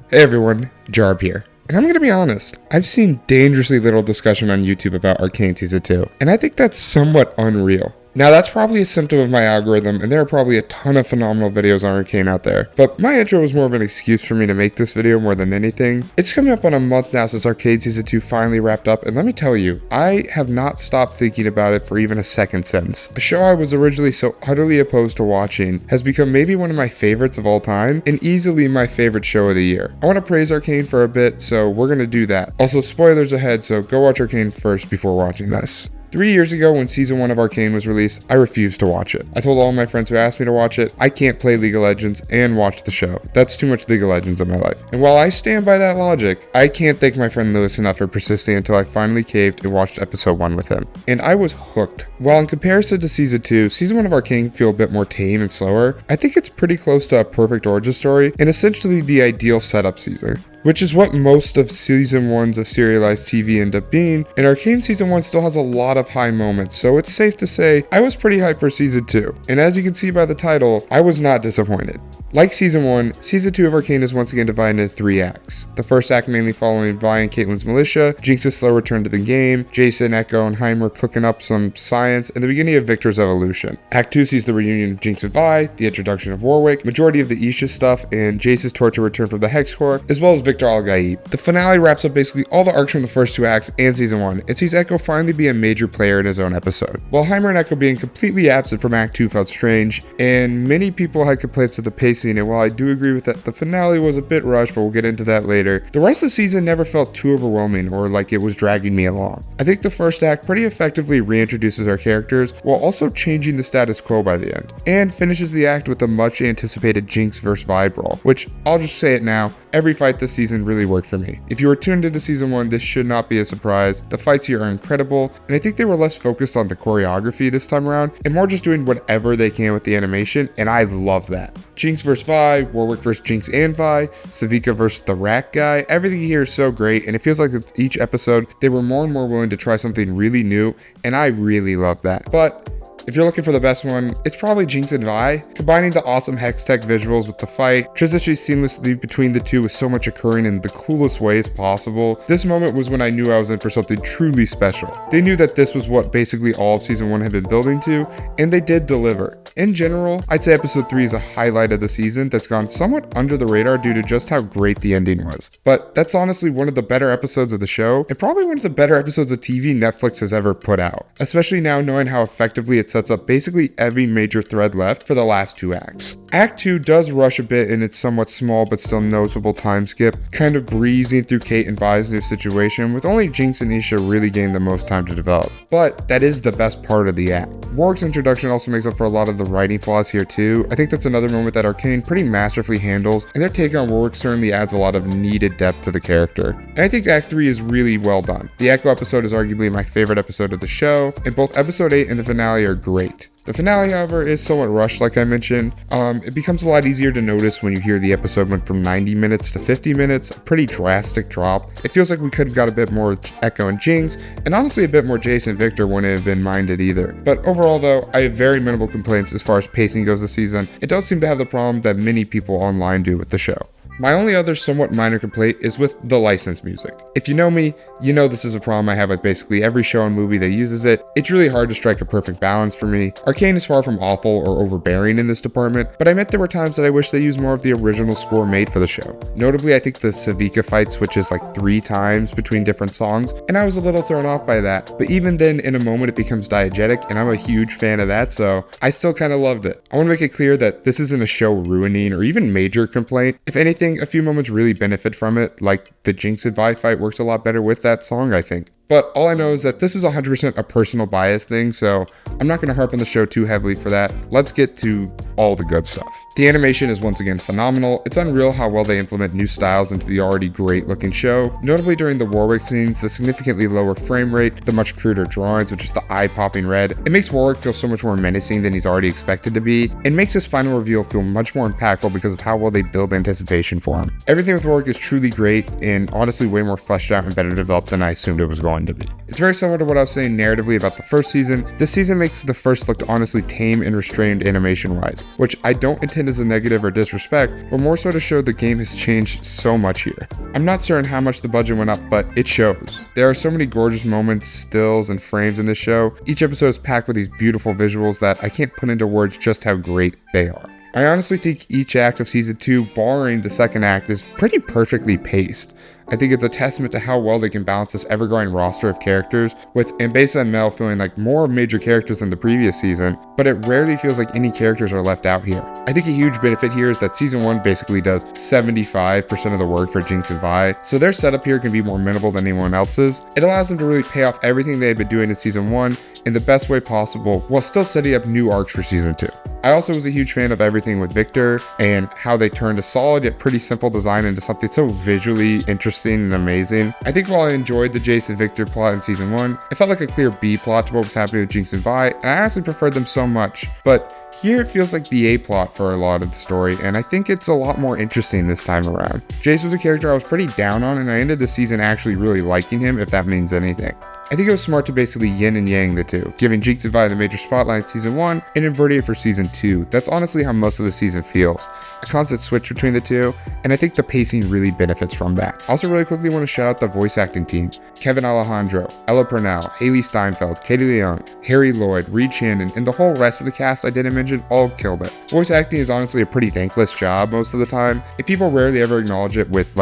Hey everyone, Jarb here. And I'm gonna be honest, I've seen dangerously little discussion on YouTube about Arcane Season 2, and I think that's somewhat unreal. Now that's probably a symptom of my algorithm, and there are probably a ton of phenomenal videos on Arcane out there, but my intro was more of an excuse for me to make this video more than anything. It's coming up on a month now since Arcane Season 2 finally wrapped up, and let me tell you, I have not stopped thinking about it for even a second since. A show I was originally so utterly opposed to watching has become maybe one of my favorites of all time, and easily my favorite show of the year. I want to praise Arcane for a bit, so we're gonna do that. Also, spoilers ahead, so go watch Arcane first before watching this. 3 years ago when Season 1 of Arcane was released, I refused to watch it. I told all my friends who asked me to watch it, I can't play League of Legends and watch the show. That's too much League of Legends in my life. And while I stand by that logic, I can't thank my friend Lewis enough for persisting until I finally caved and watched episode 1 with him. And I was hooked. While in comparison to Season 2, Season 1 of Arcane feel a bit more tame and slower, I think it's pretty close to a perfect origin story and essentially the ideal setup season, which is what most of Season 1s of serialized TV end up being, and Arcane Season 1 still has a lot of high moments, so it's safe to say I was pretty hyped for Season 2, and as you can see by the title, I was not disappointed. Like Season 1, Season 2 of Arcane is once again divided into 3 acts. The first act mainly following Vi and Caitlyn's militia, Jinx's slow return to the game, Jason, Echo, and Heimer cooking up some science, and the beginning of Victor's evolution. Act 2 sees the reunion of Jinx and Vi, the introduction of Warwick, majority of the Isha stuff, and Jace's torture return from the Hex Core, as well as Victor Al-Gaib. The finale wraps up basically all the arcs from the first 2 acts and Season 1, and sees Echo finally be a major player in his own episode. While Heimer and Echo being completely absent from Act 2 felt strange, and many people had complaints with the pacing, and while I do agree with that, the finale was a bit rushed, but we'll get into that later. The rest of the season never felt too overwhelming or like it was dragging me along. I think the first act pretty effectively reintroduces our characters while also changing the status quo by the end, and finishes the act with a much anticipated Jinx vs Vi brawl, which I'll just say it now, every fight this season really worked for me. If you were tuned into Season 1, this should not be a surprise. The fights here are incredible, and I think they were less focused on the choreography this time around, and more just doing whatever they can with the animation, and I love that. Jinx vs Vi, Warwick vs Jinx and Vi, Savika vs the Rat Guy, everything here is so great, and it feels like with each episode, they were more and more willing to try something really new, and I really love that. But if you're looking for the best one, it's probably Jinx and Vi. Combining the awesome Hex Tech visuals with the fight, transitioning seamlessly between the two with so much occurring in the coolest ways possible. This moment was when I knew I was in for something truly special. They knew that this was what basically all of Season 1 had been building to, and they did deliver. In general, I'd say Episode 3 is a highlight of the season that's gone somewhat under the radar due to just how great the ending was. But that's honestly one of the better episodes of the show, and probably one of the better episodes of TV Netflix has ever put out. Especially now knowing how effectively it sets up basically every major thread left for the last 2 acts. Act 2 does rush a bit in its somewhat small but still noticeable time skip, kind of breezing through Kate and Vi's new situation, with only Jinx and Isha really getting the most time to develop. But that is the best part of the act. Warwick's introduction also makes up for a lot of the writing flaws here too. I think that's another moment that Arcane pretty masterfully handles, and their take on Warwick certainly adds a lot of needed depth to the character. And I think Act 3 is really well done. The Echo episode is arguably my favorite episode of the show, and both Episode 8 and the finale are great. The finale, however, is somewhat rushed, like I mentioned. It becomes a lot easier to notice when you hear the episode went from 90 minutes to 50 minutes, a pretty drastic drop. It feels like we could have got a bit more Echo and Jinx, and honestly a bit more Jace and Victor wouldn't have been minded either. But overall though, I have very minimal complaints as far as pacing goes this season. It does seem to have the problem that many people online do with the show. My only other somewhat minor complaint is with the licensed music. If you know me, you know this is a problem I have with basically every show and movie that uses it. It's really hard to strike a perfect balance for me. Arcane is far from awful or overbearing in this department, but I admit there were times that I wish they used more of the original score made for the show. Notably, I think the Savika fight switches like 3 times between different songs, and I was a little thrown off by that. But even then, in a moment it becomes diegetic, and I'm a huge fan of that, so I still kind of loved it. I want to make it clear that this isn't a show ruining or even major complaint. If anything, a few moments really benefit from it, like the Jinx and Vi fight works a lot better with that song, I think. But all I know is that this is 100% a personal bias thing, so I'm not going to harp on the show too heavily for that. Let's get to all the good stuff. The animation is once again phenomenal. It's unreal how well they implement new styles into the already great looking show. Notably during the Warwick scenes, the significantly lower frame rate, the much cruder drawings with just the eye-popping red, it makes Warwick feel so much more menacing than he's already expected to be, and makes his final reveal feel much more impactful because of how well they build anticipation for him. Everything with Warwick is truly great, and honestly way more fleshed out and better developed than I assumed it was going going to be. It's very similar to what I was saying narratively about the first season. This season makes the first look honestly tame and restrained animation-wise, which I don't intend as a negative or disrespect, but more so to show the game has changed so much here. I'm not certain how much the budget went up, but it shows. There are so many gorgeous moments, stills, and frames in this show. Each episode is packed with these beautiful visuals that I can't put into words just how great they are. I honestly think each act of season 2, barring the second act, is pretty perfectly paced. I think it's a testament to how well they can balance this ever-growing roster of characters, with Mbesa and Mel feeling like more major characters than the previous season, but it rarely feels like any characters are left out here. I think a huge benefit here is that season 1 basically does 75% of the work for Jinx and Vi, so their setup here can be more minimal than anyone else's. It allows them to really pay off everything they had been doing in season 1 in the best way possible, while still setting up new arcs for season 2. I also was a huge fan of everything with Victor and how they turned a solid yet pretty simple design into something so visually interesting and amazing. I think while I enjoyed the Jace and Victor plot in season 1, it felt like a clear B plot to what was happening with Jinx and Vi, and I honestly preferred them so much, but here it feels like the A plot for a lot of the story, and I think it's a lot more interesting this time around. Jace was a character I was pretty down on, and I ended the season actually really liking him, if that means anything. I think it was smart to basically yin and yang the two, giving Jinx and Vi the major spotlight in season 1 and inverting it for season 2. That's honestly how most of the season feels. A constant switch between the two, and I think the pacing really benefits from that. Also really quickly want to shout out the voice acting team. Kevin Alejandro, Ella Purnell, Haley Steinfeld, Katie Leung, Harry Lloyd, Reed Shannon, and the whole rest of the cast I didn't mention all killed it. Voice acting is honestly a pretty thankless job most of the time, and people rarely ever acknowledge it with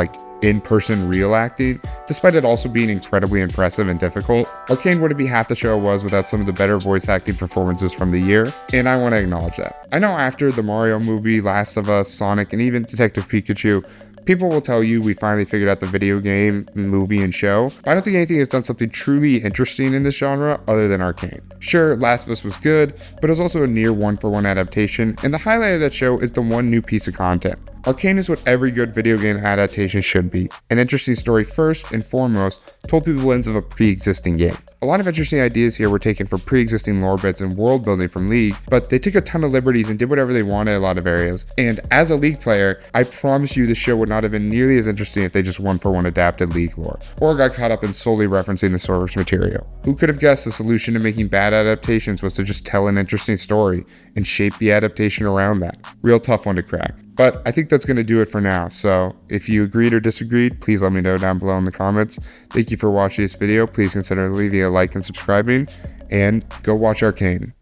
in-person real acting, despite it also being incredibly impressive and difficult. Arcane wouldn't be half the show it was without some of the better voice acting performances from the year, and I want to acknowledge that. I know after the Mario movie, Last of Us, Sonic, and even Detective Pikachu, people will tell you we finally figured out the video game, movie, and show, but I don't think anything has done something truly interesting in this genre other than Arcane. Sure, Last of Us was good, but it was also a near one-for-one adaptation, and the highlight of that show is the one new piece of content. Arcane is what every good video game adaptation should be. An interesting story first and foremost, told through the lens of a pre-existing game. A lot of interesting ideas here were taken from pre-existing lore bits and world building from League, but they took a ton of liberties and did whatever they wanted in a lot of areas. And as a League player, I promise you the show would not have been nearly as interesting if they just one-for-one adapted League lore, or got caught up in solely referencing the source material. Who could have guessed the solution to making bad adaptations was to just tell an interesting story and shape the adaptation around that? Real tough one to crack. But I think that's going to do it for now, so if you agreed or disagreed, please let me know down below in the comments. Thank you for watching this video. Please consider leaving a like and subscribing, and go watch Arcane.